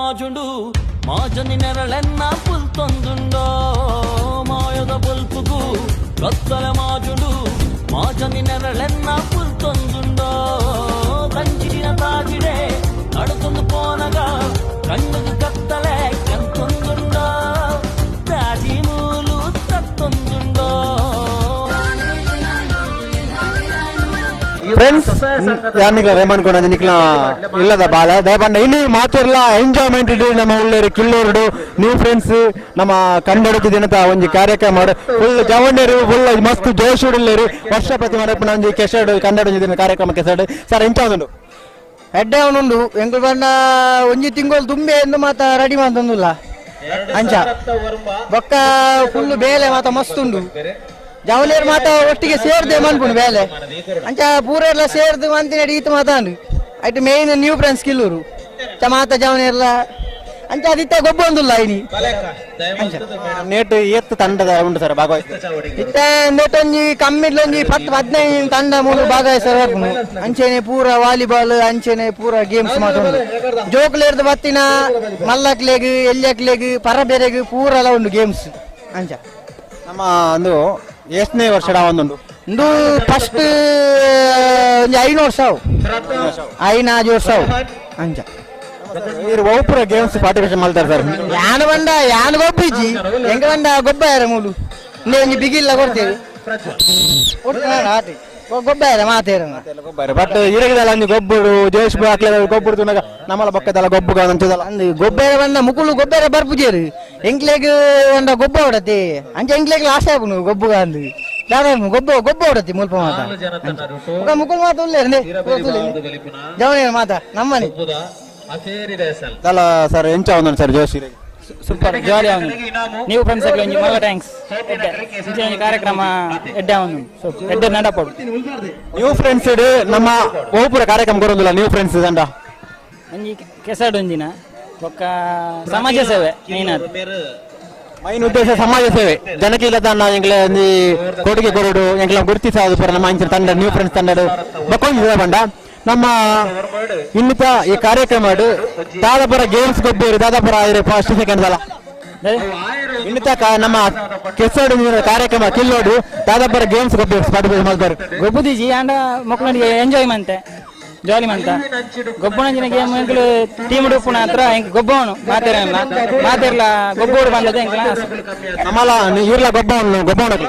ಮಾಜುಂಡು ಮಾಜನಿ ನೆರಳೆನ್ನ full ತೊಂದುಂಡೋ ಮಾಯದ ಬಲ್ಪುಗು ಕತ್ತಲೆ ಮಾಜುಂಡು ಮಾಜನಿ ನೆರಳೆನ್ನ full ತೊಂದುಂಡೋ ಕಂಚಿನ ತಾಜಿಡೆ ನಡುಕೊಂಡು ಪೋನಗ ಕಣ್ಣುಗು ಕತ್ತಲೆ ಕೆಂತೊಂದುಂಡೋ ತಾಜಿ ಮೂಲು ತತ್ತೊಂದುಂಡೋ. ಫ್ರೆಂಡ್ಸ್ ಯಾನಿಕ್ಲ ರೇಮನ್ ಕೊಡ ನಿಕ್ಲ ಇಲ್ಲದ ಬಾಲ ದಯಪಂಡ ಇಲ್ಲಿ ಮಾತಿರ್ಲ ಎಂಜಾಯ್ಮೆಂಟ್ ಇಡಿ ನಮ್ಮ ಉಳ್ಳೇರು ಕಿಲ್ಲೋರ್ಡು ನ್ಯೂ ಫ್ರೆಂಡ್ಸ್ ನಮ್ಮ ಕನ್ನಡದ ದಿನದ ಒಂದು ಕಾರ್ಯಕ್ರಮ ಫುಲ್ ಜವಣ್ಣರು ಫುಲ್ ಮಸ್ತ್ ಜೋಶ್ ಉಳ್ಳೇರು ವರ್ಷ ಪ್ರತಿ ಮಾಡಪ್ಪ ಒಂದು ಕೆಸಡು ಕನ್ನಡ ದಿನ ಕಾರ್ಯಕ್ರಮ ಕೆಸಡು ಸರ್ ಎಂಚ ಉಂಟು ಹೆಡ್ಡೆ ಅವನುಂಡು ಎಂಕುಲು ಬಂಡ ಒಂಜಿ ತಿಂಗಳು ತುಂಬೆ ಎಂದು ಮಾತ ರೆಡಿ ಮಾಡ್ತಂದುಲ್ಲ ಅಂಚ ಬೊಕ್ಕ ಫುಲ್ ಬೇಲೆ ಮಾತ ಮಸ್ತ್ ಉಂಡು ಜವನೇರು ಮಾತ ಒಟ್ಟಿಗೆ ಸೇರ್ದೆ ಮನ್ಪುಂಡು ಬೇಲೆ ಅಂಚ ಪೂರ ಎಲ್ಲ ಸೇರ್ದು ಮಂತಿನ ಈತ ಮಾತಾಂಡು ಐಟ್ ಮೇನ್ ನ್ಯೂ ಫ್ರೆಂಡ್ಸ್ ಕಿಲ್ಲೂರು ಚ ಮಾತ ಜವನೇರ್ಲ ಅಂಚ ಅದಿತ್ತ ಗೊಬ್ಬ ಒಂದುಲ್ಲ ಐನಿ ನೇಟು ಎತ್ತು ತಂಡದ ಉಂಟು ಸರ್ ಭಾಗವಹಿಸ ಇತ್ತ ನೆಟ್ಟೊಂಜಿ ಕಮ್ಮಿಡ್ಲೊಂಜಿ 10-15 ತಂಡ ಮೂರು ಭಾಗವಹಿಸರು ಅಂಚೆನೆ ಪೂರ ವಾಲಿಬಾಲ್ ಅಂಚೆನೆ ಪೂರ ಗೇಮ್ಸ್ ಮಾತುಂಡು ಜೋಕ್ಲೇರ್ದು ಬತ್ತಿನ ಮಲ್ಲಕ್ಲೆಗ್ ಎಲ್ಯಕ್ಲೆಗ್ ಪರಬೇರೆಗ್ ಪೂರ ಎಲ್ಲ ಉಂಡು ಗೇಮ್ಸ್ ಅಂಚ ನಮ್ಮ ಒಂದು ಎಷ್ಟನೇ ವರ್ಷದ ಒಂದುಂಟು ಇಂದು ಫಸ್ಟ್ ಒಂದು 5 ವರ್ಷ 5 ವರ್ಷ ಅಂಚ ಒಬ್ಬರ ಗೇಮ್ಸ್ ಪಾರ್ಟಿಸಿಪೇಷನ್ ಮಾಡ್ತಾರೆ ಸರ್ ಯಾನು ಬಂಡ ಯಾನು ಗೊಬ್ಬಿಜಿ ಹೆಂಗ ಬಂಡ ಗೊಬ್ಬ ಯಾರ ಮೂಲು ಇನ್ನೇ ಒಂಜಿ ಬಿಗಿಲ್ಲ ಕೊಡ್ತೇವೆ ಗೊಬ್ಬ ಯಾರ ಮಾತೇರ ಬಟ್ ಇರಗಿದಲ್ಲ ಒಂದು ಗೊಬ್ಬರು ಜೋಶ್ ಹಾಕ್ಲ ಗೊಬ್ಬರು ತುನಗ ನಮ್ಮಲ ಪಕ್ಕದಲ್ಲ ಗೊಬ್ಬು ಅಂತದಲ್ಲ ಅಂದು ಗೊಬ್ಬರ ಬಂಡ ಮುಕುಲು ಗೊಬ್ಬರ ಬರ್ಪುಜೇರು ಎಂಕ್ಲೆಗ್ ಒಂದ ಗೊಬ್ಬ ಹೊಡತಿ ಅಂಚೆ ಎಂಕ್ಲೆಗ್ ಲಾಸ್ಟ್ ಆಪುನು ಗೊಬ್ಬುಗ ಅಂದು ದಾದ ಗೊಬ್ಬ ಹೊಡತಿ ಮುಲ್ಪ ಮಾತ ಮುಕುಲ್ ಮಾತ ಉಳ್ಳೇರು ಜವನೇರು ಮಾತ ನಮ್ಮನೆ ಅಲ್ಲ ಸರ್ ಎಂಚ ಒಂದೊಂದು ಸರ್ ಜೋಶ್ ಸೂಪರ್ ಜಾಲಿ ಅವನು ನೀವು ಫ್ರೆಂಡ್ಸ್ ಆಗಿ ಒಂಜಿ ಮಲ್ಲ ಥ್ಯಾಂಕ್ಸ್ ಇಂಚೆ ಕಾರ್ಯಕ್ರಮ ಎಡ್ಡೆ ಅವನು ಎಡ್ಡೆ ನಡಪಡು ನ್ಯೂ ಫ್ರೆಂಡ್ಸ್ ನಮ್ಮ ಬಹುಪುರ ಕಾರ್ಯಕ್ರಮ ಕೊರೋದಿಲ್ಲ ನ್ಯೂ ಫ್ರೆಂಡ್ಸ್ ದಂಡ ಒಂಜಿ ಕೆಸಡು ಒಂದಿನ ಒಕ್ಕ ಸಮಾಜ ಸೇವೆ ಮೇನ್ ಅದು ಮೈನ್ ಉದ್ದೇಶ ಸಮಾಜ ಸೇವೆ ಜನಕ್ಕೆ ಇಲ್ಲದ ಎಂಗ್ಲ ಒಂದು ಕೊಡುಗೆ ಕೊರಡು ಎಂಗ್ಲ ಗುರುತಿಸೋದು ಪರ ನಮ್ಮ ಅಂಚಿನ ತಂಡ ನ್ಯೂ ಫ್ರೆಂಡ್ಸ್ ತಂಡ ಬಕ್ಕೊಂದು ಬಂಡ ನಮ್ಮ ಇನ್ನಿತ ಈ ಕಾರ್ಯಕ್ರಮ Dadapura games ಗೊಬ್ಬರು Dadapura first second ಅಲ್ಲ ಇನ್ನಿತ ನಮ್ಮ ಕೆಸಡು ಕಾರ್ಯಕ್ರಮ ಕಿಲ್ಲೋಡು ದಾದಾಪುರ ಗೇಮ್ಸ್ ಗೊಬ್ಬರು ಪಾರ್ಟಿಸಿಪೇಟ್ ಮಾಡ್ತಾರೆ ಗೊಬ್ಬುದಿಜಿ ಅಂಡ ಮಕ್ಕಳಿಗೆ ಎಂಜಾಯ್ ಮಂತೆ ಜಾಲಿ ಮಂತ ಗೊಬ್ಬಣಂಜಿನ ಗೇಮ್ ಎಂಕ್ಲು ಟೀಮ್ ಉಡುಪುನ ಹತ್ರ ಎಂಕ್ ಗೊಬ್ಬವನು ಮಾತೇರ್ಲ ಗೊಬ್ಬೋಡು ಬಂದದ ಎಂಕ್ಲ ನಮ್ಮಲ್ಲ ಇರ್ಲ ಗೊಬ್ಬವನು ಗೊಬ್ಬವನು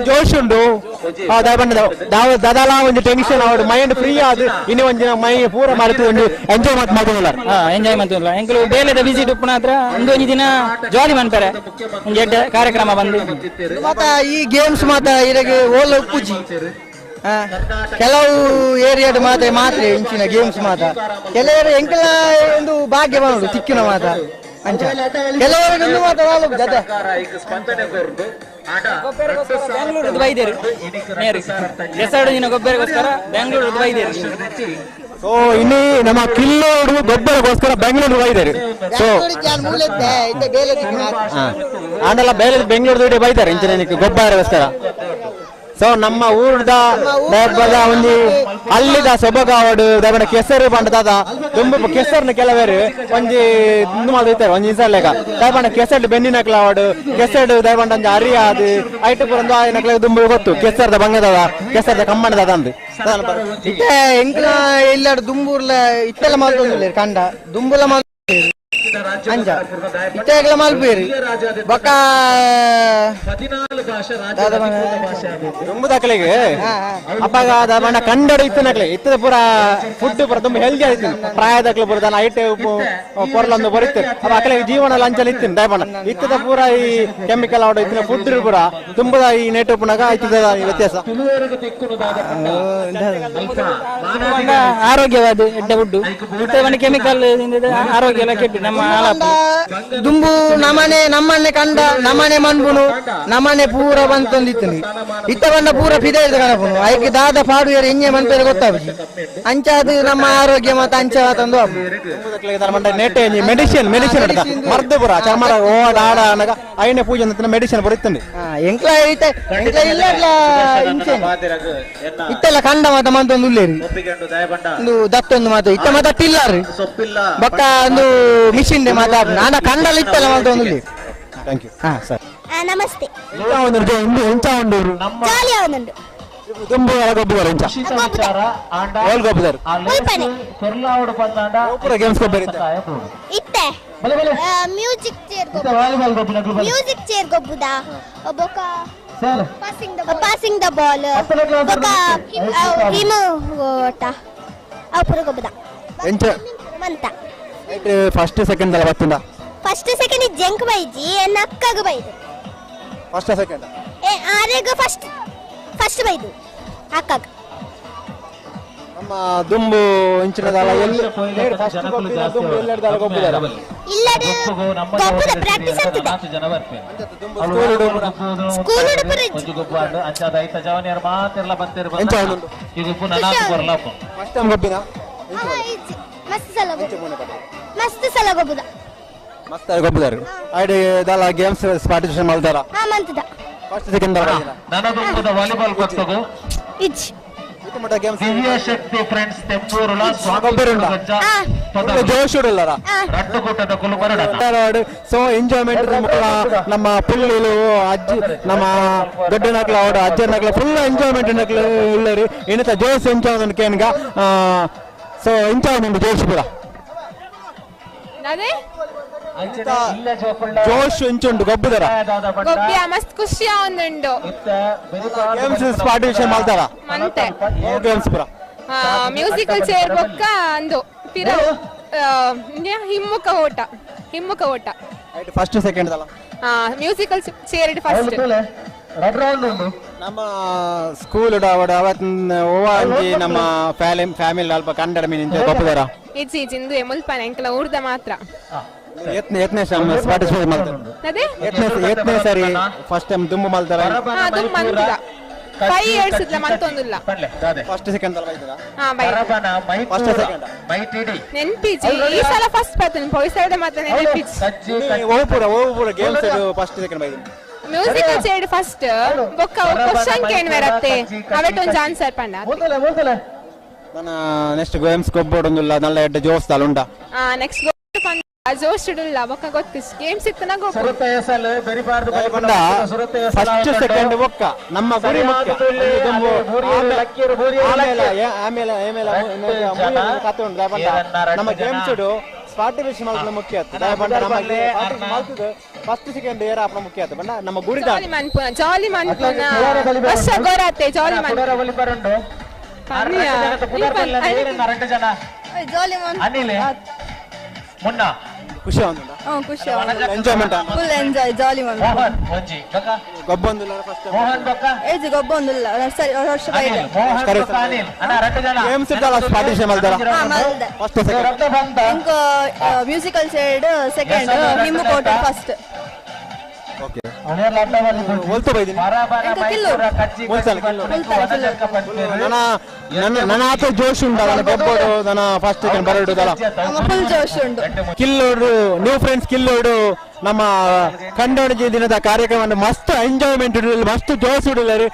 ಜೋಶ್ ಉಂಡು ದಾದಾಲ ಒಂದು ಟೆನ್ಷನ್ ಅವ್ರು ಮೈಂಡ್ ಫ್ರೀ ಆದ ಇನ್ನೂ ಒಂದು ಮೈ ಪೂರ ಮಾಡ್ತು ಒಂದು ಎಂಜಾಯ್ ಮಾಡ್ತಿಲ್ಲ ಎಂಜಾಯ್ ಮಾಡ್ತಿಲ್ಲ ಎಂಕ್ಲು ಬೇಲೆದ ವಿಸಿಟ್ ಉಪ್ಪುನ ಹತ್ರ ಒಂದು ದಿನ ಜಾಲಿ ಮಾಡ್ತಾರೆ ಒಂದು ಎಡ್ಡೆ ಕಾರ್ಯಕ್ರಮ ಬಂದು ಮಾತ ಈ ಗೇಮ್ಸ್ ಮಾತ ಇರಗೆ ಓಲ್ ಉಪ್ಪುಜಿ ಕೆಲವು ಏರಿಯಾದ ಮಾತ್ರ ಇಂಚಿನ ಗೇಮ್ಸ್ ಮಾತ ಕೆಲವರು ಎಂಕಲ ಒಂದು ಭಾಗ್ಯ ಮಾಡೋದು ತಿಕ್ಕಿನ ಮಾತ ಅಂಚ ಕೆಲವರಿಗೆ ಒಂದು ಮಾತ ಜೊತೆ ಬೆಂಗಳೂರು ಬೈದೇರು ಎಸಡು ದಿನ ಗೊಬ್ಬರಗೋಸ್ಕರ ಬೆಂಗಳೂರು ಬೈದೇರು ಸೊ ಇಲ್ಲಿ ನಮ್ಮ ಕಿಲ್ಲೋಡು ಗೊಬ್ಬರಗೋಸ್ಕರ ಬೆಂಗಳೂರು ಬೈದಾರೆ ಸೊ ಆನೆಲ್ಲ ಬೇರೆ ಬೆಂಗಳೂರು ಬೈತಾರೆ ಇಂಚಿನ ಗೊಬ್ಬರಗೋಸ್ಕರ ಸೊ ನಮ್ಮ ಊರ್ದ ಒಂದು ಅಲ್ಲಿದ ಸೊಬಗಾವಡು ದಯವಿಟ್ಟು ಕೆಸರು ಬಂಡದ ತುಂಬ ಕೆಸರ್ನ ಕೆಲವರು ಒಂಜಿ ಮಾಡ್ತಾರೆ ಒಂದ್ ಇನ್ಸಲ್ಲೇಗ ದಯವಿಟ್ಟು ಕೆಸರು ಬೆನ್ನಿನಕ್ಲ ಅವಡು ಕೆಸರು ದಯವಿಟ್ಟು ಒಂಜಿ ಅರಿಯಾದು ಐಟು ಒಂದು ನಕ್ಲ ತುಂಬ ಗೊತ್ತು ಕೆಸರದ ಬಂಗದವ ಕೆಸರದ ಕಮ್ಮಣದ ಅಂದು ಇತ್ತೆ ಎಂಕ್ಲ ಎಲ್ಲಾಡು ದುಂಬೂರ್ಲ ಇತ್ತೆಲ್ಲ ಮಾಡ್ತೊಂದಿಲ್ಲ ಕಂಡ ದುಂಬುಲ ಅಂಜ ಇತ್ತೆಗಳ ಮಲ್ಪೇರಿ ಬೊಕ್ಕ ತುಂಬ ದಾಖಲೆಗೆ ಅಪ್ಪಾಗ ಬಣ್ಣ ಕಂಡಡು ಇತ್ತನಕ್ಲೆ ಇತ್ತದ ಪೂರ ಫುಡ್ ಪೂರ ತುಂಬ ಹೆಲ್ದಿ ಆಯ್ತು ಪ್ರಾಯದಾಗ್ಲ ಪೂರ ದನ ಐಟೆ ಪೊರ್ಲೊಂದು ಬರುತ್ತೆ ಅವ ಅಕಲೆ ಜೀವನ ಲಂಚಲ್ಲಿ ಇತ್ತಿನ ದಯಪಣ್ಣ ಇತ್ತದ ಪೂರ ಈ ಕೆಮಿಕಲ್ ಆಡ ಇತ್ತಿನ ಫುಡ್ ಪೂರ ತುಂಬ ಈ ನೆಟ್ ಉಪ್ಪನಾಗ ಆಯ್ತದ ವ್ಯತ್ಯಾಸ ಆರೋಗ್ಯವಾದ ಎಡ್ಡೆ ಫುಡ್ ಇತ್ತ ಕೆಮಿಕಲ್ ಆರೋಗ್ಯ ಎಲ್ಲ ಕೆಟ್ಟು ನಮ್ಮ ದುಂಬು ನಮ್ಮನೆ ಕಂಡ ನಮ್ಮನೆ ಮನ್ಬುನು ನಮ್ಮನೆ ಪೂರ ಬಂತೊಂದಿತ್ತು ಇತ್ತ ಬಂದ ಪೂರ ಫಿದೆ ಇದ್ದ ಕಣಪುನು ಐಕೆ ದಾದ ಪಾಡು ಏರು ಎಂಜೆ ಮನ್ಪೇರು ಗೊತ್ತಾಗಿ ಅಂಚ ಅದು ನಮ್ಮ ಆರೋಗ್ಯ ಮತ್ತ ಅಂಚ ತಂದು ಮೆಡಿಸಿನ್ ಮರ್ದಪುರ ಚರ್ಮರ ಓಡ ಆಡ ಅನ್ನಗ ಐನೆ ಪೂಜೆ ಅಂತ ಮೆಡಿಸಿನ್ ಬರುತ್ತಂడి ಎಂಕ್ಲ ಇಲ್ಲ ಇತ್ತೆಲ್ಲ ಕಂಡ ಮಾತ ಮಂತೊಂದು ಉಳ್ಳೇರಿ ಒಂದು ದತ್ತೊಂದು ಮಾತು ಇತ್ತ ಮಾತ ಟಿಲ್ಲಾರಿ ಬೊಕ್ಕ ಒಂದು ಮಿಷಿನ್ ಮಾತಾಡ ನಾನ ಕಂಡಲ್ಲ ಇತ್ತಲ್ಲ ಮಾತ ಒಂದು ಉಳ್ಳೇರಿ ಥ್ಯಾಂಕ್ ಯು ಹಾ ಸರ್ ನಮಸ್ತೆ ಎಂಚ ಉಂಡೂರು ಜಾಲಿ ಅವನುಂಡು ದುಂಬು ಗೊಬ್ಬರ ಎಂಚ ಓಲ್ ಗೊಬ್ಬರ ಉಲ್ಪನೆ ಪೂರ ಗೇಮ್ಸ್ ಗೊಬ್ಬರ ಇತ್ತೆ ಮ್ಯೂಸಿಕ್ ಚೇರ್ ಗೊಬ್ಬುದ ಬೊಕ ಪಾಸಿಂಗ್ ದ ಬಾಲ್ ಬೊಕ ಹಿಮ ಓಟ ಅಪುರ ಗೊಬ್ಬುದ ಎಂಚ ಮಂತ ಫಸ್ಟ್ ಸೆಕೆಂಡ್ ಅಲ್ಲ ಬತ್ತುಂಡ ಫಸ್ಟ್ ಸೆಕೆಂಡ್ ಜಂಕ್ ಬೈಜಿ ನಕ್ಕಗ ಬೈದು ಫಸ್ಟ್ ಸೆಕೆಂಡ್ ಆರೆಗ ಫಸ್ಟ್ ಬೈದು ಅಕ್ಕಗ ನಮ್ಮ ದುಂಬು ಇಂಚಿನದಲ್ಲ ಎಲ್ಲಿ ಫಸ್ಟ್ ಗೊಬ್ಬಿನ ದುಂಬು ಎಲ್ಲೆಡ್ದಾಲ ಗೊಬ್ಬಿದಾರ ಇಲ್ಲದ ಗೊಬ್ಬುದ ಪ್ರಾಕ್ಟೀಸ್ ಅಂತಿದೆ ಸ್ಕೂಲ್ ಹುಡುಗರು ಫಸ್ಟ್ ಟೈಮ್ ಗೊಬ್ಬಿನ ಮಸ್ತ್ ಸಲ ಗೊಬ್ಬುದ ಮಸ್ತ್ ಗೊಬ್ಬಿದಾರ ಐಡಿ ದಲ್ಲ ಗೇಮ್ಸ್ ಪಾರ್ಟಿಸಿಪೇಟ್ ಮಾಡ್ತಾರ ಹಾ ಮಂತದ ಫಸ್ಟ್ ಸೆಕೆಂಡ್ ನನದೊಂದು ವಾಲಿಬಾಲ್ ಕೊತ್ತಗು ಇಜ್ ಗೇಮ್ಸ್ ದಿವ್ಯ ಶಕ್ತಿ ಫ್ರೆಂಡ್ಸ್ ತೆಂಪೂರುಲ ಜೋಶ್ ಉಡಲ್ಲಾರ ರಟ್ಟುಕೂಟದ ಕುಲುಬರಡ ಸೊ ಎಂಜಾಯ್ಮೆಂಟ್ ನಮ್ಮ ಪುಳ್ಳಿಲು ಅಜ್ಜಿ ನಮ್ಮ ದೊಡ್ಡ ನಕ್ಲ ಅವಡ ಅಜ್ಜ ನಕ್ಲ ಫುಲ್ ಎಂಜಾಯ್ಮೆಂಟ್ ನಕ್ಲ ಉಳ್ಳರಿ ಏನಂತ ಜೋಶ್ ಎಂಜಾಯ್ ಕೇನ್ಗ ಸೊ ಎಂಜಾಯ್ಮೆಂಟ್ ಜೋಶ್ ಪೂರ ಜೋಶ್ ಎಂಚುಂಡು ಗೊಬ್ಬುದರ ಗೊಬ್ಬಿ ಮಸ್ತ್ ಖುಷಿ ಆವೊಂದುಂಡು ಗೇಮ್ಸ್ ಪಾರ್ಟಿಸಿಪೇಟ್ ಮಾಡ್ತಾರ ಮಂತೆ ಗೇಮ್ಸ್ ಪೂರ ಮ್ಯೂಸಿಕಲ್ ಚೇರ್ ಬೊಕ್ಕ ಅಂದು ಪಿರ ಹಿಮ್ಮುಖ ಓಟ ಫಸ್ಟ್ ಸೆಕೆಂಡ್ ಅಲ್ಲ ಮ್ಯೂಸಿಕಲ್ ಚೇರ್ ಫಸ್ಟ್ ನಮ್ಮ ಸ್ಕೂಲ್ ಅವತ್ತಿನ ಓವಾಂಜಿ ನಮ್ಮ ಫ್ಯಾಮಿಲಿ ಅಲ್ಪ ಕನ್ನಡ ಮೀನಿಂದ ಗೊಬ್ಬರ ಇಜ್ಜಿ ಇಂದು ಮುಲ್ಪನೆ ಎಂಕಲ ಊರ್ದ ಮಾತ್ರ ಎತ್ನೇ ಪಾರ್ಟಿಸಿಪೇಟ್ ಮಾಡ್ತಾರೆ ಅದೇ ಎತ್ನೇ ಸರಿ ಫಸ್ಟ್ ಟೈಮ್ ದುಂಬು ಮಾಡ್ತಾರ ಅದು ಮಂತದ 5 years ಇದ್ಲ ಮಂತೊಂದುಲ್ಲ ಫಸ್ಟ್ ಸೆಕೆಂಡ್ ಅಲ್ಲ ಬೈತಾರ ಹಾ ಬೈ ಫಸ್ಟ್ ಸೆಕೆಂಡ್ ನೆನ್ಪಿಜಿ ಈ ಸಲ ಫಸ್ಟ್ ಬರ್ತೇನೆ ಪೊಯ್ಸೈಡ್ ಮಾತ್ರ ನೆನ್ಪಿಜಿ ಓಪುರ ಗೇಮ್ಸ್ ಫಸ್ಟ್ ಸೆಕೆಂಡ್ ಬೈದು ಮ್ಯೂಸಿಕಲ್ ಚೇರ್ ಫಸ್ಟ್ ಬೊಕ್ಕ ಕ್ವಶ್ಚನ್ ಕೇನ್ ವೆರತ್ತೆ ಅವಟೊಂದು ಆನ್ಸರ್ ಪಂಡ ನನ್ನ ನೆಕ್ಸ್ಟ್ ಗೇಮ್ಸ್ ಗೊಬ್ಬೊಡೊಂದುಲ್ಲ ನಲ್ಲ ಎಡ್ಡ ಜೋಸ್ ತಲುಂಡ ನೆಕ್ಸ್ಟ್ ಜೋಶ್ ಇಡಲ್ಲ ಬೊಕ್ಕ ಗೊತ್ತಿಸ್ ಗೇಮ್ಸ್ ಇತ್ತನ ಫಸ್ಟ್ ಸೆಕೆಂಡ್ ಬೊಕ್ಕ ನಮ್ಮ ಗುರಿ ಮುಖ್ಯ ಕತೆ ಉಂಟು ನಮ್ಮ ಗೇಮ್ಸ್ ಪಾರ್ಟಿಸಿಪೇಷನ್ ಮಾಡ್ಕೊಳ್ಳೋ ಮುಖ್ಯ ಫಸ್ಟ್ ಸೆಕೆಂಡ್ ಏರ ಅಪ್ಪ ಮುಖ್ಯ ಆಯ್ತು ಬಂಡ ನಮ್ಮ ಗುರಿ ಜಾಲಿ ಮನ್ಪುನ ವರ್ಷ ಗೋರತ್ತೆ ಜಾಲಿ ಮನ್ಪುನ ಮುನ್ನ ಖುಷಿ ಆಗುಂಟು ಎಂಜಾಯ್ಮೆಂಟ್ ಫುಲ್ ಎಂಜಾಯ್ ಜಾಲಿ ಮೋಹನ್ ಒಂಜಿ ಗೊಬ್ಬೊಂದಿಲ್ಲ ಫಸ್ಟ್ ಮೋಹನ್ ಬೊಕ್ಕ ಏಜ್ ಗೊಬ್ಬೊಂದಿಲ್ಲ ಸರಿ ವರ್ಷ ಅನಿಲ್ ಮೋಹನ್ ಬೊಕ್ಕ ಅನಿಲ್ ಅಣ್ಣ ರಟ್ಟು ಜನ ಗೇಮ್ಸ್ ಇದ್ದಲ್ಲ ಪಾರ್ಟಿಸಿಪೇಟ್ ಮಾಡ್ತಾರ ಫಸ್ಟ್ ಸೆಕೆಂಡ್ ರಟ್ಟು ಬಂತ ಇಂಕ ಮ್ಯೂಸಿಕಲ್ ಚೇರ್ ಸೆಕೆಂಡ್ ಹಿಮ್ಮು ಕೋಟ ಫಸ್ಟ್ ಓಕೆ ಅವನೇರ್ ಲಡ್ಡವಲ್ಲಿ ಹೋಲ್ತು ಬೈದಿನಿ ನನ್ನ ಆತ ಜೋಶ್ ಉಂಟು ನನ್ನ ಗೊಬ್ಬರು ನನ್ನ ಫಸ್ಟ್ ಸೆಕೆಂಡ್ ಬರಡುದಲ್ಲ ಫುಲ್ ಜೋಶ್ ಉಂಟು ಕಿಲ್ಲೋಡು ನ್ಯೂ ಫ್ರೆಂಡ್ಸ್ ಕಿಲ್ಲೋಡು ನಮ್ಮ ಕಂಡೋಣಜಿ ದಿನದ ಕಾರ್ಯಕ್ರಮ ಮಸ್ತ್ ಎಂಜಾಯ್ಮೆಂಟ್ ಇಡಲಿ ಮಸ್ತ್ ಜೋಶ್ ಇಡಲಿ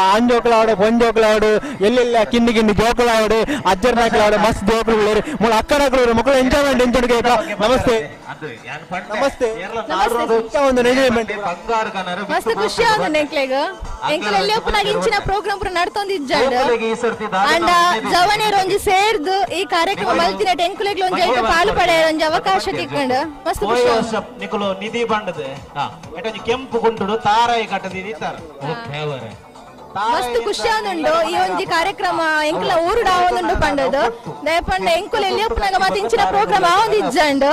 ಅಂಜೋಕ್ಲಾಡು ಪೊಂಜೋಕ್ಲಾಡು ಎಲ್ಲೆಲ್ಲ ಕಿಂಡಿ ಜೋಕ್ಲಾಡು ಅಜ್ಜರ್ನಾಕ್ಲಾಡು ಮಸ್ತ್ ಜೋಕ್ಲು ಮೂಲ ಅಕ್ಕಡಕ್ಲು ಮಕ್ಕಳು ಎಂಜಾಯ್ಮೆಂಟ್ ಎಂಜೋಡಿಗೆ ನಮಸ್ತೆ ನಮಸ್ತೆ ಒಂದು ಎಂಜಾಯ್ಮೆಂಟ್ ಮಸ್ತ್ ಖುಷಿ ಆಗುಂಡು ಎಂಕ್ಲೆಗ್ ಎಂಕ್ಲೆಲ್ಲಿ ಒಪ್ಪನಾಗ ಇಂಚಿನ ಪ್ರೋಗ್ರಾಮ್ ಪೂರ ನಡ್ತೊಂದಿಜ್ಜಾಂಡ್ ಅಂಡ ಜವನೇರು ಒಂಜಿ ಸೇರ್ದು ಈ ಕಾರ್ಯಕ್ರಮ ಮಲ್ತಿನ ಎಂಕ್ಲೆಗ್ಲು ಒಂಜಿ ಐಟ ಪಾಲು ಪಡೆಯ ಒಂಜಿ ಅವಕಾಶ ತಿಕ್ಕಂಡು ಮಸ್ತ್ ಖುಷಿ ನಿಕುಲು ನಿಧಿ ಬಂಡದೆ ಎಟೊಂಜಿ ಕೆಂಪು ಗುಂಟುಡು ತಾರಾಯಿ ಕಟ್ಟದಿ ನಿತ್ತಾರ ಮಸ್ತ್ ಖುಷಿ ಆಗುಂಡು ಈ ಒಂಜಿ ಕಾರ್ಯಕ್ರಮ ಎಂಕ್ಲ ಊರುಡ ಆವೊಂದುಂಡು ಪಂಡದು ದಯಪಂಡ ಎಂಕುಲೆಲ್ಲಿ ಒಪ್ಪನಾಗ ಮತ್ತೆ ಇಂಚಿನ ಪ್ರೋಗ್ರಾಮ್ ಆವೊಂದಿಜ್ಜಾಂಡ್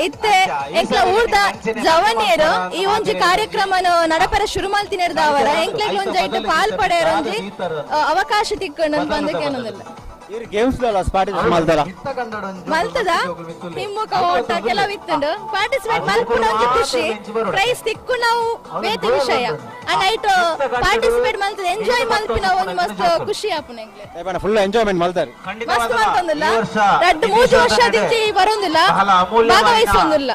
ಇತ್ತೆ ಎಂಕ್ಲ ಊರ್ದ ಜವನಿಯರು ಈ ಒಂಜಿ ಕಾರ್ಯಕ್ರಮನ ನಡಪರ ಶುರು ಮಲ್ತಿನೆರ್ದ ಅವರ ಎಂಕ್ಲೆಗ್ ಒಂಜಿ ಐಟ ಪಾಲ್ ಪಡೆಯರ ಒಂಜಿ ಅವಕಾಶ ತಿಕ್ಕಂಡು ಬಂದಕ್ಕೆ ಅನ್ನೋದಿಲ್ಲ ಇವ್ರು ಗೇಮ್ಸ್ ಪಾರ್ಟಿಸಿಪೇಟ್ ಮಾಡ್ತಾರ ಮಲ್ತದ ಹಿಮ್ಮುಖ ಓಟ ಕೆಲವಿತ್ತುಂಡು ಪಾರ್ಟಿಸಿಪೇಟ್ ಮಲ್ಪುನ ಒಂಜಿ ಖುಷಿ ಪ್ರೈಸ್ ತಿಕ್ಕು ನಾವು ಬೇತೆ ವಿಷಯ ಅಂಡ್ ಪಾರ್ಟಿಸಿಪೇಟ್ ಮಲ್ತದ ಎಂಜಾಯ್ ಮಲ್ಪಿನ ಒಂದು ಮಸ್ತ್ ಖುಷಿ ಆಪುನ ಫುಲ್ ಎಂಜಾಯ್ಮೆಂಟ್ ಮಾಡ್ತಾರೆ ಮಸ್ತ್ ಮಲ್ತಂದಿಲ್ಲ 2-3 ವರ್ಷದಿಂಚಿ ಬರೋದಿಲ್ಲ ಭಾಗವಹಿಸೋದಿಲ್ಲ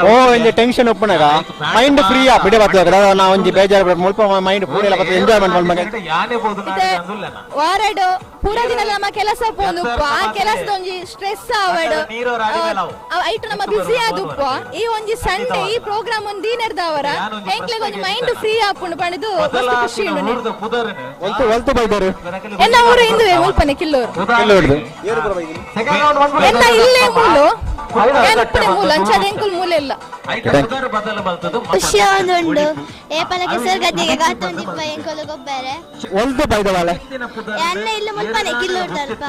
ಓ ಇಂಜಿ ಟೆನ್ಷನ್ ಉಪ್ಪುನಾಗ ಮೈಂಡ್ ಫ್ರೀ ಬಿಡಿ ಬರ್ತದೆ ನಾ ಒಂಜಿ ಬೇಜಾರು ಮುಲ್ಪ ಮೈಂಡ್ ಪೂರ ಎಂಜಾಯ್ಮೆಂಟ್ ಮಾಡ್ಬೇಕು ವಾರಡ್ ಪೂರ ದಿನ ನಮ್ಮ ಕೆಲಸ ಪೋಂದುಪ್ಪ ಆ ಕೆಲಸದ ಒಂಜಿ ಸ್ಟ್ರೆಸ್ ಆವಡ್ ಐಟು ನಮ್ಮ ಬಿಸಿ ಆದುಪ್ಪ ಈ ಒಂಜಿ ಸಂಡೇ ಈ ಪ್ರೋಗ್ರಾಮ್ ಒಂದು ದೀನರ್ದವರ ಎಂಕ್ಲೆಗ್ ಒಂಜಿ ಮೈಂಡ್ ಫ್ರೀ ಆಪುಂಡು ಪಂಡಿದು ಮಸ್ತ್ ಖುಷಿ ಉಂಡು ಒಲ್ತು ಬೈದರು ಎನ್ನ ಊರು ಇಂದುವೆ ಮುಲ್ಪನೆ ಕಿಲ್ಲೂರು ಎನ್ನ ಇಲ್ಲೇ ಮೂಲು ಮೂಲ ಅಂಚದ ಎಂಕುಲ್ ಮೂಲ ಇಲ್ಲ ಖುಷಿ ಒಂದುಂಡು ಏಪಲ ಕೆಸರು ಗದ್ದೆಗೆ ಗಾತೊಂದಿಪ್ಪ ಎಂಕೊಲು ಗೊಬ್ಬರ ಒಲ್ತು ಬೈದವಾಳೆ ಅನ್ನ ಇಲ್ಲಿ ಮುಲ್ಪನೆ ಕಿಲ್ಲೋಡ್ತಾರಪ್ಪ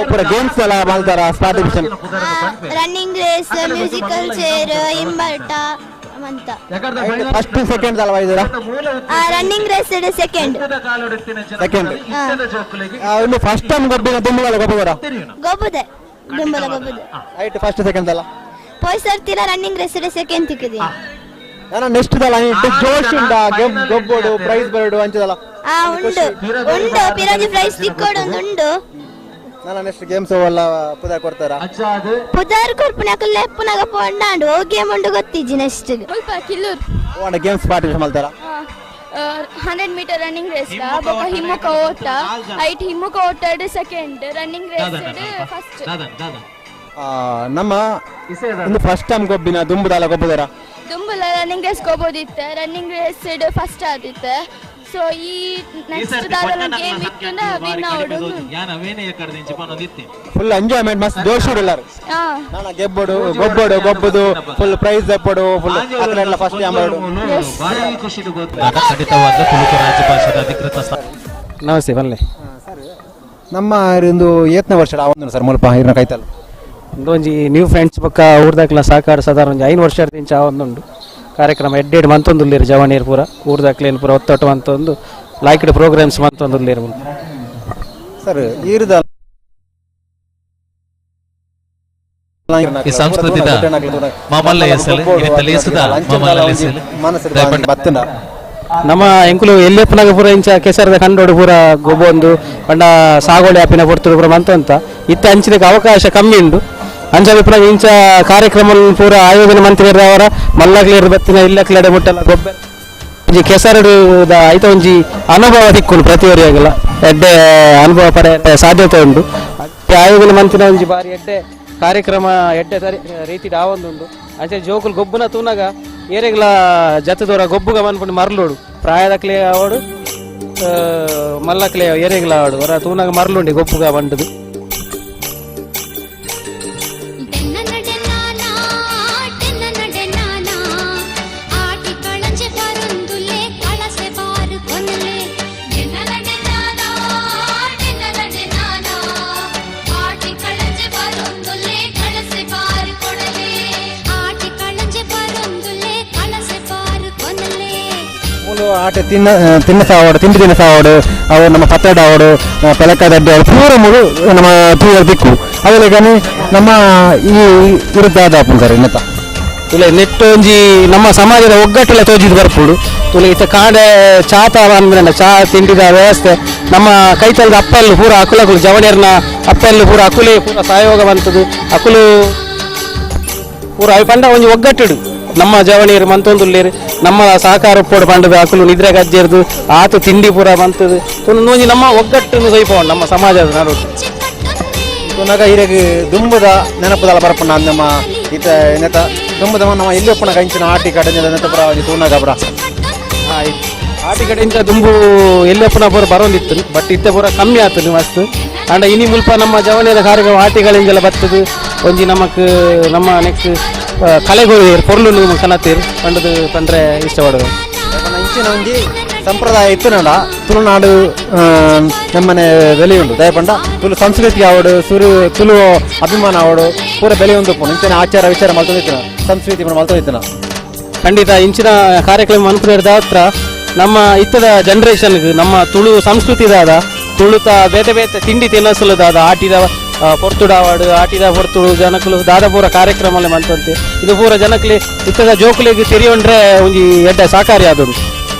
ಪೂರ ಗೇಮ್ಸ್ ಎಲ್ಲ ಮಾಡ್ತಾರ participation running race musical chair ಹಿಂಬಾಟ ಅಂತ ಫಸ್ಟ್ ಸೆಕೆಂಡ್ ಅಲ್ಲ ಬೈದರ ರನ್ನಿಂಗ್ ರೇಸ್ ಸೆಕೆಂಡ್ ಇನ್ನು ಫಸ್ಟ್ ಟೈಮ್ ಗೊಬ್ಬಿನ ತುಂಬಾ ಗೊಬ್ಬರ ಗೊಬ್ಬುದೆ ದುಂಬಲ ಗೊಬ್ಬುದೆ ಐಟ್ ಫಸ್ಟ್ ಸೆಕೆಂಡ್ ಅಲ್ಲ ಪೋಯ್ ಸರ್ತಿಲ ರನ್ನಿಂಗ್ ರೇಸ್ ಸೆಕೆಂಡ್ ತಿಕ್ಕಿದೆ ನಾನು ನೆಕ್ಸ್ಟ್ ದಲ್ಲ ಜೋಶ್ ಉಂಡ ಗೊಬ್ಬೋಡು ಪ್ರೈಸ್ ಬರ್ಡು ಅಂಚದಲ್ಲ ಉಂಡು ಉಂಡು ಪಿರಾಜಿ ಪ್ರೈಸ್ ತಿಕ್ಕೋಡು ಉಂಡು ನಾನು ನೆಕ್ಸ್ಟ್ ಗೇಮ್ಸ್ ಎಲ್ಲ ಪುದಾರ್ ಕೊಡ್ತಾರ ಪುದಾರ್ ಕೊರ್ಪುನಕ ಲೆಪ್ಪುನಗ ಪೊಂಡಾಂಡು ಓ ಗೇಮ್ ಉಂಡು ಗೊತ್ತಿಜ್ಜಿ ನೆಕ್ಸ್ಟ್ ಮುಲ್ಪ ಕಿಲ್ಲೂರು ಓಣ ಗೇಮ್ಸ್ ಪಾರ್ಟಿಸಿಪೇಟ್ ಮಾಡ್ತಾರ 100 ಮೀಟರ್ ರನ್ನಿಂಗ್ ರೇಸ್ ಬೊಕ ಹಿಮ್ಮುಖ ಓಟ ಐಟ್ ಹಿಮ್ಮುಖ ಓಟಡ್ ಸೆಕೆಂಡ್ ರನ್ನಿಂಗ್ ರೇಸ್ ಫಸ್ಟ್ ನಮ್ಮ ಒಂದು ಫಸ್ಟ್ ಟೈಮ್ ಗೊಬ್ಬಿನ ದುಂಬುದಾಲ ಗೊಬ್ಬದಾರ ದುಂಬುಲ ರನ್ನಿಂಗ್ ರೇಸ್ ಗೊಬೋದಿತ್ತೆ ರನ್ನಿಂಗ್ ರೇಸ್ ಫಸ್ಟ್ ಆದಿತ್ತೆ ಸೊ ಈ ನೆಕ್ಸ್ಟ್ ದಾದಲ ಗೇಮ್ ಇತ್ತುಂಡ ವಿನ್ ಆವಡು ಫುಲ್ ಎಂಜಾಯ್ಮೆಂಟ್ ಮಸ್ತ್ ಜೋಶ್ ಎಲ್ಲಾರು ನಾನು ಗೆಬ್ಬಡು ಗೊಬ್ಬದು ಫುಲ್ ಪ್ರೈಸ್ ತೆಪ್ಪಡು ಫುಲ್ ಅದನ್ನೆಲ್ಲ ಫಸ್ಟ್ ಆಮಾಡು ನಮಸ್ತೆ ಬಲ್ಲೆ ನಮ್ಮ ಒಂದು 8ನೇ ವರ್ಷ ಆವೊಂದು ಸರ್ ಮುಲ್ಪ ಇರ್ನ ಕೈತಲ್ಲ ಒಂದೊಂಜಿ ನ್ಯೂ ಫ್ರೆಂಡ್ಸ್ ಪಕ್ಕ ಊರ್ದಾಕ್ಲ ಸಾಕಾರ ಸಾಧಾರಣ ಒಂಜಿ 5 ವರ್ಷದಿಂದ ಆವೊಂದುಂಡು ಕಾರ್ಯಕ್ರಮ ಎಡ್ಡೆಡ್ ಮಂತೊಂದುಲ್ಲೇರು ಜವನೀರ್ ಪೂರ ಊರ್ದಾಕ್ಲೇನು ಪೂರ ಒತ್ತೊಟ್ಟು ಮಂತೊಂದು ಲಾಯ್ಕ್ಡ್ ಪ್ರೋಗ್ರಾಮ್ಸ್ ಮಂತೊಂದುಲ್ಲೇರು ಸರ್ ಈರ್ದ ಈ ಸಂಸ್ಕೃತಿದ ಮಾಮಲ್ಲ ಹೆಸರು ಇರಿತಲೆ ಹೆಸದ ಮಾಮಲ್ಲ ಹೆಸರು ಮನಸ್ಸು ಬತ್ತನ ನಮ್ಮ ಎಂಕುಲು ಎಲ್ಲೆಪ್ಪನಾಗ ಪೂರ ಇಂಚ ಕೆಸರದ ಕಂಡೋಡು ಪೂರ ಗೊಬ್ಬೊಂದು ಪಂಡ ಸಾಗೋಳಿ ಆಪಿನ ಪೊರ್ತುಡು ಪೂರ ಮಂತಂತ ಇತ್ತ ಅಂಚಿನಕ್ಕೆ ಅವಕಾಶ ಕಮ್ಮಿ ಉಂಡು ಅಂಚ ಇಂಚ ಕಾರ್ಯಕ್ರಮ ಪೂರ ಆಯೋಜನೆ ಮಂತ್ರಿಯರ ಅವರ ಮಲ್ಲಗ್ಲೇರು ಬತ್ತಿನ ಇಲ್ಲಕ್ಲೆಡೆ ಮುಟ್ಟಲ್ಲ ಗೊಬ್ಬರ ಒಂಜಿ ಕೆಸರಡು ಐತ ಒಂಜಿ ಅನುಭವ ತಿಕ್ಕುಂಡು ಪ್ರತಿಯೊರಿಯಾಗಲ್ಲ ಎಡ್ಡೆ ಅನುಭವ ಪಡೆ ಸಾಧ್ಯತೆ ಉಂಡು ಆಯೋಜನೆ ಮಂತ್ರಿನ ಒಂಜಿ ಬಾರಿ ಎಡ್ಡೆ ಕಾರ್ಯಕ್ರಮ ಎಡ್ಡೆ ಸರಿ ರೀತಿ ಆವೊಂದುಂಡು ಅಂಚೆ ಜೋಕುಲು ಗೊಬ್ಬನ ತೂನಾಗ ಏರೆಗ್ಲ ಜತ್ತದವರ ಗೊಬ್ಬುಗ ಬಂದ್ಬಿಟ್ಟು ಮರ್ಲೋಡು ಪ್ರಾಯದಕ್ಲೆ ಆವಡು ಮಲ್ಲಕ್ಲೆ ಏರೆಗ್ಲ ಆವಡು ಹೊರ ತೂನಾಗ ಮರ್ಲುಂಡಿ ಗೊಬ್ಬುಗ ಬಂಡದು ಆಟ ತಿನ್ನ ಸಾವಡು ತಿಂಡಿ ಸಾವಡು ಅವು ನಮ್ಮ ಪತ್ತಡ ಆವಡು ಪೆಲಕದಡ್ಡಿ ಆವಡು ಪೂರ ಮೂರು ನಮ್ಮ ಪೂರ ದಿಕ್ಕು ಅವೆಲ್ಲ ನಮ್ಮ ಈ ವಿರುದ್ಧ ಸರ್ ಇನ್ನತ ಇಲ್ಲ ನೆಟ್ಟು ಒಂಜಿ ನಮ್ಮ ಸಮಾಜದ ಒಗ್ಗಟ್ಟೆಲ್ಲ ತೋಜಿದ್ದು ಬರ್ಪುಡು ತುಲ ಇತ್ತ ಕಾಡೆ ಚಾತ ಅಂದ್ರೆ ಚಾ ತಿಂಡಿದ ವ್ಯವಸ್ಥೆ ನಮ್ಮ ಕೈತಲ್ದ ಅಪ್ಪಲ್ಲು ಪೂರ ಅಕುಲಗಳು ಜವಣಿಯರ್ನ ಅಪ್ಪಲ್ಲು ಪೂರ ಅಕುಲೆ ಪೂರ ಸಹಯೋಗ ಬಂತದು ಅಕುಲು ಪೂರ ಅవి ಪಂಡ ಒಂಜಿ ಒಗ್ಗಟ್ಟಿಡು ನಮ್ಮ ಜವಣಿಯರು ಮಂತೊಂದುಲ್ಲೇರು ನಮ್ಮ ಸಹಕಾರ ಪೋಡು ಪಂಡದು ಅಕುಲು ನಿದ್ರೆ ಗಜ್ಜೆರ್ದು ಆತು ತಿಂಡಿ ಪೂರ ಬಂತದು ಒಂಜಿ ನಮ್ಮ ಒಗ್ಗಟ್ಟು ಸೈಪೋಣ ನಮ್ಮ ಸಮಾಜದ ನಾಡು ತುನಗ ಹಿರಗೆ ದುಂಬದ ನೆನಪುದಲ್ಲ ಬರ್ಪಣ್ಣ ನಮ್ಮ ಈತ ನೆತ ದುಂಬದ ನಮ್ಮ ಇಲ್ಲಿ ಒಪ್ಪಣ ಕಂಚಿನ ಆಟಿ ಕಡೆ ನೆತ ಪುರ ತೂನಾಗ ಪುರ ಆಟಿ ಕಡೆಯಿಂದ ದುಂಬು ಎಲ್ಲಪ್ಪನ ಪೂರ ಬರೋಂದಿತ್ತು ಬಟ್ ಇತ್ತ ಪೂರ ಕಮ್ಮಿ ಆಗ್ತದೆ ಮಸ್ತ್ ಅಂಡ ಇನಿ ಮುಲ್ಪ ನಮ್ಮ ಜವನಿಯರ ಕಾರ್ಯಕ್ರಮ ಆಟಿಗಳಿಂದೆಲ್ಲ ಬರ್ತದೆ ಒಂಜಿ ನಮಕ್ ನಮ್ಮ ನೆಕ್ಸ್ಟ್ ಕಲೆಗಳು ಪೊರ್ಲು ಕನತೀರು ಪಂಡದು ಪಂಡ್ರೆ ಇಷ್ಟಪಡೋದು ಇಂಚಿನ ಒಂಜಿ ಸಂಪ್ರದಾಯ ಇತ್ತು ನಡ ತುಳುನಾಡು ನಮ್ಮನೆ ಬೆಲೆ ಉಂಟು ದಯಪಂಡ ತುಳು ಸಂಸ್ಕೃತಿ ಆವಡು ತುಳು ಅಭಿಮಾನ ಆವಡು ಪೂರ ಬೆಲೆ ಉಂಟು ಇಂಚಿನ ಆಚಾರ ವಿಚಾರ ಮಲ್ತೊಂದಿತ್ತಿನ ಸಂಸ್ಕೃತಿ ಮಲ್ತೊಂದಿತ್ತಿನ ಖಂಡಿತ ಇಂಚಿನ ಕಾರ್ಯಕ್ರಮ ಅನುಕೂಲದ ಹತ್ರ ನಮ್ಮ ಇತ್ತದ ಜನರೇಷನ್ಗೆ ನಮ್ಮ ತುಳು ಸಂಸ್ಕೃತಿದಾದ ತುಳುತ ಬೇತೆ ಬೇತೆ ತಿಂಡಿ ತಿನ್ನಸಲು ದಾದ ಆಟಿದ ಆಟಿದ ಪೊರ್ತುಡು ಜನಕುಲು ದಾದ ಪೂರ ಕಾರ್ಯಕ್ರಮ ಮಂತಂತೆ ಇದು ಪೂರ ಜನಕ್ಲೆ ಇತ್ತದ ಜೋಕುಲಿಗೆ ತೆರಿಯೊಂಡ್ರೆ ಒಂಜಿ ಎಡ್ಡೆ ಸಾಕಾರಿ ಆದುಂಡು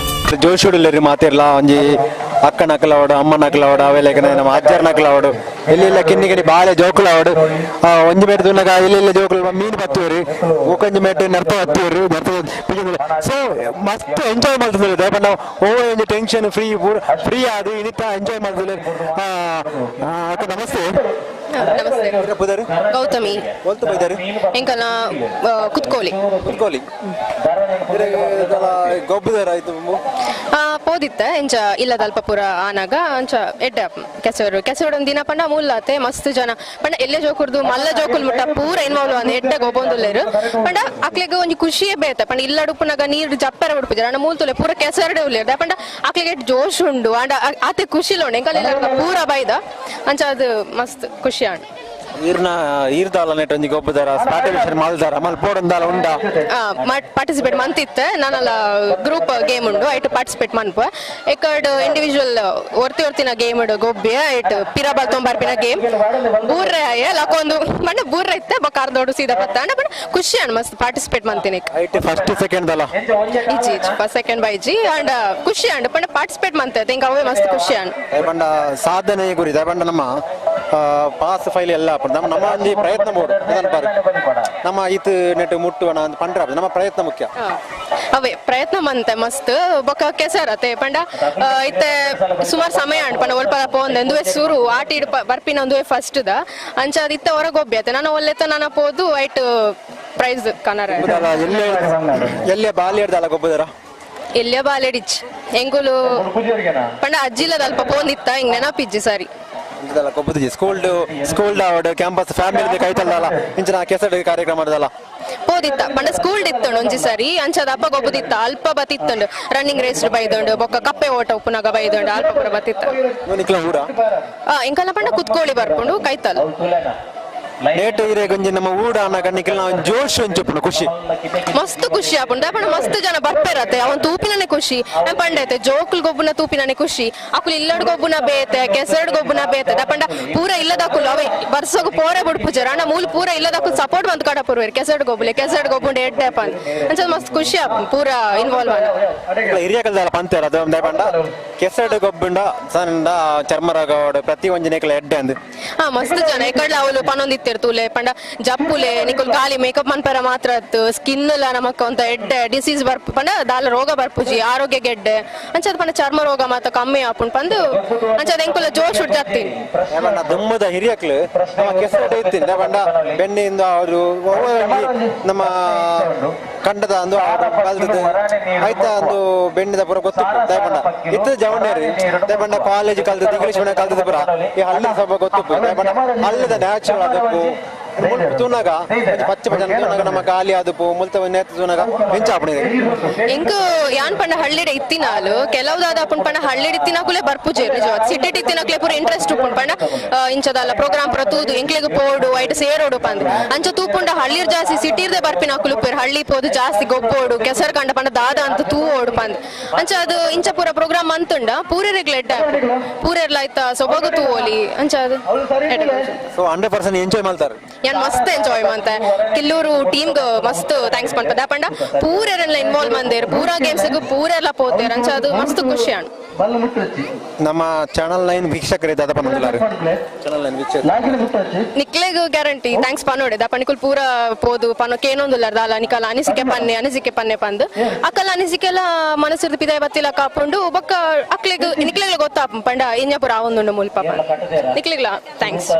ಜೋಶುಡುಲ್ಲರಿ ಮಾತಿರ್ಲ ಒಂಜಿ ಅಕ್ಕ ನಕಲವಾಡು ಅಮ್ಮ ನಕಲವಾಡು ಅವೆಲ್ಲ ನಮ್ಮ ಅಜ್ಜರ್ ನಕಲವಾಡು ಇಲ್ಲೆಲ್ಲ ಕಿನ್ನಿ ಬಾಳೆ ಜೋಕುಲವಾಡು ಒಂಜಿ ಮೇಟ್ ತುನಗ ಇಲ್ಲೆಲ್ಲ ಜೋಕುಲು ಮೀನು ಬತ್ತುವರಿ ಊಕೊಂಜಿ ಮೇಟ್ ನರ್ತ ಬತ್ತುವರಿ ಸೊ ಮಸ್ತ್ ಎಂಜಾಯ್ ಮಾಡ್ತಿದ್ರು ದಯಪಂಡ ಓವರ್ ಒಂಜಿ ಟೆನ್ಷನ್ ಫ್ರೀ ಆದು ಇನಿತ ಎಂಜಾಯ್ ಮಾಡ್ತಿದ್ರು ಅಕ್ಕ ನಮಸ್ತೆ ನಮಸ್ತೆ ಗೌತಮಿ ಎಂಕಲ್ನ ಕುತ್ಕೋಲಿ ಗೊಬ್ಬರ ಆಯ್ತು ಪೋದಿತ್ತ ಎಂಚ ಇಲ್ಲದ ಅಲ್ಪ ಪೂರ ಆನಾಗ ಅಂಚ ಎಡ್ಡೆ ಕೆಸರು ಒಂದ್ ದಿನ ಪಂಡ ಮುಲ್ಲಾತೆ ಮಸ್ತ್ ಜನ ಪಂಡ ಎಲ್ಲೆ ಜೋಕುರ್ದು ಮಲ್ಲ ಜೋಕುಲ್ ಮುಟ್ಟ ಪೂರ ಇನ್ವಾಲ್ವ್ ಅಂದ್ ಎಡ್ಡೆ ಗೊಬ್ಬೊಂದುಲ್ಲೇರು ಪಂಡ ಅಕ್ಲೆಗ್ ಒಂಜಿ ಖುಷಿಯೇ ಬೇತ ಪಂಡ ಇಲ್ಲಡುಪುನಾಗ ನೀರು ಜಪ್ಪರ ಬಿಡ್ಪುಜರ ಅಂಡ ಮೂಲ್ತುಲೆ ಪೂರ ಕೆಸರಡೆ ಉಲ್ಲೇರು ಪಂಡ ಅಕ್ಲೆಗೆ ಜೋಶ್ ಉಂಡು ಅಂಡ ಆತೆ ಖುಷಿಲೋಣ ಎಂಕಲ್ಲ ಪೂರ ಬೈದ ಅಂಚ ಅದು ಮಸ್ತ್ ಖುಷಿ ಆಂಡ್ ಈರ್ದಾಲ ನೆಟ್ ಒಂಜಿ ಗೊಬ್ಬರ ಪಾರ್ಟಿಸಿಪೇಟ್ ಮಾಡ್ದಾರ ಮಲ್ ಪೋಡಂದಾಲ ಉಂಡ ಪಾರ್ಟಿಸಿಪೇಟ್ ಮಂತಿತ್ತೆ ನಾನಲ್ಲ ಗ್ರೂಪ್ ಗೇಮ್ ಉಂಡು ಐಟ್ ಪಾರ್ಟಿಸಿಪೇಟ್ ಮನ್ಪ ಎಕಡ್ ಇಂಡಿವಿಜುವಲ್ ಒರ್ತಿನ ಗೇಮ್ ಉಂಡು ಗೊಬ್ಬೆ ಐಟ್ ಪಿರಾಬಲ್ ತೊಂಬರ್ಪಿನ ಗೇಮ್ ಬೂರ್ರೆ ಲಕೊಂದು ಬಣ್ಣ ಬೂರ್ರೆ ಇತ್ತೆ ಬಕಾರ್ದೋಡು ಸೀದಾ ಪತ್ತ ಅಂಡ ಬಣ್ಣ ಖುಷಿ ಅಣ್ಣ ಮಸ್ತ್ ಪಾರ್ಟಿಸಿಪೇಟ್ ಮಂತೀನಿ ಐಟ್ ಫಸ್ಟ್ ಸೆಕೆಂಡ್ ದಲ ಇಜಿ ಫಸ್ಟ್ ಸೆಕೆಂಡ್ ಬೈಜಿ ಅಂಡ್ ಖುಷಿ ಅಂಡ್ ಪಂಡ ಪಾರ್ಟಿಸಿಪೇಟ್ ಮಂತೆ ಇಂಕ ಅವೇ ಮಸ್ತ್ ಖುಷಿ ಅಂಡ್ ಪಂಡ ಸಾಧನೆ ಗುರಿ ದಯಪಂಡ ನಮ್ಮ ಪಾಸ್ ಫೈಲ್ ಎಲ್ಲ ನಮ್ಮ ಒಂಜಿ ಪ್ರಯತ್ನ ಬೋಡು ನಮ್ಮ ಈತ್ ನೆಟ್ ಮುಟ್ಟುವಣ ಅಂತ ಪಂಡ್ರ ನಮ್ಮ ಪ್ರಯತ್ನ ಮುಖ್ಯ ಅವೇ ಪ್ರಯತ್ನ ಮಂತೆ ಮಸ್ತ್ ಬೊಕ್ಕ ಕೆಸರತೆ ಪಂಡ ಇತ್ತೆ ಸುಮಾರು ಸಮಯ ಅಂಡ್ ಪಂಡ ಒಲ್ಪ ಪೋಂದೆ ಸೂರು ಆಟಿ ಬರ್ಪಿನ ಒಂದುವೆ ಫಸ್ಟ್ ದ ಅಂಚಾದ ಇತ್ತ ಹೊರಗೊಬ್ಬೆ ನಾನು ಒಲ್ಲೆತ್ತ ನಾನು ಪೋದು ಐಟ್ ಪ್ರೈಸ್ ಕನರ ಎಲ್ಲೇ ಬಾಲಿ ಹಿಡ್ದಲ್ಲ ಗೊಬ್ಬರ ಎಲ್ಲೇ ಬಾಲೆಡಿಚ್ ಎಂಗುಲು ಪಂಡ ಅಜ್ಜಿಲದ ಅಲ್ಪ ಪೋಂದಿತ್ತ ಹಿಂಗ್ ನೆನಪಿಜ್ಜಿ ಸರಿ ಗೊಬ್ಬುದಿಜಿ ಸ್ಕೂಲ್ ಆವಡು ಕ್ಯಾಂಪಸ್ ಫ್ಯಾಮಿಲಿ ಕೈತಲ್ಲ ಇಂಚಿನ ಕೆಸಡ್ ಕಾರ್ಯಕ್ರಮ ಮಾಡಿದಲ್ಲ ಪೋದಿತ್ತ ಪಂಡ ಸ್ಕೂಲ್ ಇತ್ತಂಡು ಒಂಜಿ ಸರಿ ಅಂಚದ ಅಪ್ಪ ಗೊಬ್ಬುದಿತ್ತ ಅಲ್ಪ ಬತ್ತಿತ್ತಂಡು ರನ್ನಿಂಗ್ ರೇಸ್ ಬೈದಂಡು ಬೊಕ್ಕ ಕಪ್ಪೆ ಓಟ ಉಪ್ಪುನಾಗ ಬೈದಂಡು ಅಲ್ಪ ಪೂರ ಬತ್ತಿತ್ತ ಇಂಕಲ್ಲ ಪಂಡ ಕುತ್ಕೋಳಿ ಬರ್ಕೊಂಡು ಕೈತಲ್ ಲೇಟ್ ಇರೇ ಗೊಂಜಿ ನಮ್ಮ ಊಡ ಅನ್ನಕ ನಿಖಿಲ್ ನಾವು ಜೋಶ್ ಒಂಚುಪ್ಪುನ ಖುಷಿ ಮಸ್ತ್ ಖುಷಿ ಆಪುಂಡು ದಾಪಂಡ ಮಸ್ತ್ ಜನ ಬರ್ಪೇರತ್ತೆ ಅವನ್ ತೂಪಿನನೆ ಖುಷಿ ಪಂಡೈತೆ ಜೋಕುಲ್ ಗೊಬ್ಬುನ ತೂಪಿನನೆ ಖುಷಿ ಅಕುಲ್ ಇಲ್ಲಡ್ ಗೊಬ್ಬುನ ಬೇತೆ ಕೆಸಡ್ ಗೊಬ್ಬುನ ಬೇತೆ ದಾಪಂಡ ಪೂರ ಇಲ್ಲದಕುಲ್ ಅವೇ ಬರ್ಸೋಗು ಪೋರೆ ಬುಡ್ಪುಜರ ಅಣ್ಣ ಮೂಲ ಪೂರ ಇಲ್ಲದಕುಲ್ ಸಪೋರ್ಟ್ ಬಂದ್ ಕಡ ಪೂರ್ವೇರ್ ಕೆಸಡ್ ಗೊಬ್ಬುಂಡೆ ಎಡ್ಡೆ ಪಂದ್ ಅಂಚ ಮಸ್ತ್ ಖುಷಿ ಆಪುಂಡು ಪೂರ ಇನ್ವಾಲ್ವ್ ಆನ ಹಿರಿಯ ಕಲ್ದಲ್ಲ ಪಂತೇರ ಅದು ದಾಪಂಡ ಕೆಸಡ್ ಗೊಬ್ಬುಂಡ ಸಣ್ಣ ಚರ್ಮರೋಗ ಪ್ರತಿ ಒಂಜಿನೇಕಲ ಎಡ್ಡೆ ಅಂದ್ ಮಸ್ತ್ ಜನ ಎಕಡ್ಲ ಅವಳು ಪನೊಂದಿತ್ತ ತೂಲೆ ಪಂಡ ಜಪ್ಪುಲೆ ನಿಕುಲ್ ಗಾಲಿ ಮೇಕಪ್ ಮನ್ಪರ ಮಾತ್ರ ಸ್ಕಿನ್ ಎಲ್ಲ ನಮಕ್ ಒಂತ ಎಡ್ಡೆ ಡಿಸೀಸ್ ಬರ್ಪು ಪಂಡ ದಾಲ ರೋಗ ಬರ್ಪುಜಿ ಆರೋಗ್ಯ ಗೆಡ್ಡೆ ಅಂಚದ ಪಂಡ ಚರ್ಮ ರೋಗ ಮಾತ ಕಮ್ಮಿ ಆಪುಂಡು ಪಂದು ಅಂಚದ ಎಂಕುಲ ಜೋಶ್ ಉಡ್ಜಾತಿ ದುಮ್ಮದ ಹಿರಿಯಕ್ಲು ನಮ್ಮ ಕೆಸರಡೆ ಇತ್ತಿನ ಪಂಡ ಬೆನ್ನಿಂದ ಅವರು ನಮ್ಮ ಕಂಡದ ಅಂದು ಕಲ್ತದ್ದು ಆಯ್ತಾ ಅಂದು ಬೆನ್ನಿದ ಪುರ ಗೊತ್ತು ದಯಪಂಡ ಇತ್ತು ಜವಣ್ಣೇರಿ ದಯಪಂಡ ಕಾಲೇಜ್ ಕಲ್ತದ್ದು ಇಂಗ್ಲಿಷ್ ಮೀಡಿಯಂ ಕಲ್ತದ್ದು ಪುರ ಈ ಹಳ್ಳಿ ಸಭ ಗೊತ್ತು ದಯಪಂಡ ಹಳ್ಳದ ನ್ಯಾಚುರಲ್ ಅದಕ್ಕೂ ತೂನಾಗ ಪಚ್ಚ ತೂನಾಗ ನಮ್ಮ ಗಾಲಿ ಅದಪ್ಪು ಮುಲ್ತ ನೇತ ತೂನಾಗ ಹೆಂಚಾಪಣಿದೆ ಇಂಕು ಯಾನ್ ಪಂಡ ಹಳ್ಳಿಡೆ ಇತ್ತಿನಾಲು ಕೆಲವುದಾದ ಅಪ್ಪನ್ ಪಂಡ ಹಳ್ಳಿಡೆ ಇತ್ತಿನಾಕುಲೆ ಬರ್ಪುಜೆ ನಿಜ ಸಿಟಿ ಇತ್ತಿನಾಕುಲೆ ಪೂರ ಇಂಟ್ರೆಸ್ಟ್ ಉಪ್ಪುನ್ ಪಂಡ ಇಂಚದಲ್ಲ ಪ್ರೋಗ್ರಾಮ್ ಪುರ ತೂದು ಎಂಕ್ಲೆಗ್ ಪೋಡು ಐಟ್ ಸೇರೋಡು ಪಂದ್ ಅಂಚ ತೂಪುಂಡ ಹಳ್ಳಿರ್ ಜಾಸ್ತಿ ಸಿಟಿರ್ದೆ ಬರ್ಪಿನಾಕುಲು ಪೇರ್ ಹಳ್ಳಿ ಪೋದು ಜಾಸ್ತಿ ಗೊಬ್ಬೋಡು ಕೆಸರ್ ಕಂಡ ಪಂಡ ದಾದ ಅಂತ ತೂ ಓಡು ಪಂದ್ ಅಂಚ ಅದು ಇಂಚ ಪೂರ ಪ್ರೋಗ್ರಾಮ್ ಅಂತುಂಡ ಪೂರೆರೆಗ್ಲ ಎಡ್ಡೆ ಪೂರೆರ್ಲ ಆಯ್ತಾ ಸೊಬಗು ತೂ ಓಲಿ ಅಂಚ ಅದು ಸೊ 100% ಎಂಜಾಯ್ ಮಾಡ್ತಾರೆ ಯಾನ್ ಮಸ್ತ್ ಎಂಜಾಯ್ ಮಂತೆ ಕಿಲ್ಲೂರು ಟೀಮ್ ಮಸ್ತ್ ಥ್ಯಾಂಕ್ಸ್ ಪಂಡ ದಾಪಂಡ ಪೂರೆಲ್ಲ ಇನ್ವಾಲ್ವ್ ಮಂದೇರ್ ಪೂರಾ ಗೇಮ್ಸ್ ಪೂರೆಲ್ಲ ಪೋತೇರ್ ಅಂಚ ಅದು ಮಸ್ತ್ ಖುಷಿ ಅಣ್ಣ ನಮ್ಮ ಚಾನಲ್ 9 ವೀಕ್ಷಕರೇ ದಾದ ಪನ್ನಲಾರು ಚಾನಲ್ 9 ವೀಕ್ಷಕರು ನಿಕ್ಲೆಗ್ ಗ್ಯಾರಂಟಿ ಥ್ಯಾಂಕ್ಸ್ ಪನ್ನೋಡೆ ದಾಪಣಿಕುಲ್ ಪೂರ ಪೋದು ಪನ್ನೋ ಕೇನೊಂದುಲ್ಲರ್ ದಾಲ ನಿಕಲ ಅನಿಸಿಕೆ ಪನ್ನೆ ಪಂದ್ ಅಕ್ಕಲ ಅನಿಸಿಕೆಲ್ಲ ಮನಸ್ಸಿರ್ದು ಪಿದಾಯ ಬತ್ತಿಲ ಕಾಪುಂಡು ಬೊಕ್ಕ ಅಕ್ಲೆಗ್ ನಿಕ್ಲೆಗ್ ಗೊತ್ತಾಪ ಪಂಡ ಇಂಜ ಪೂರ ಆವೊಂದುಂಡು ಮುಲ್ಪ ನಿಕ್ಲೆಗ್ಲ ಥ್ಯಾಂಕ್ಸ್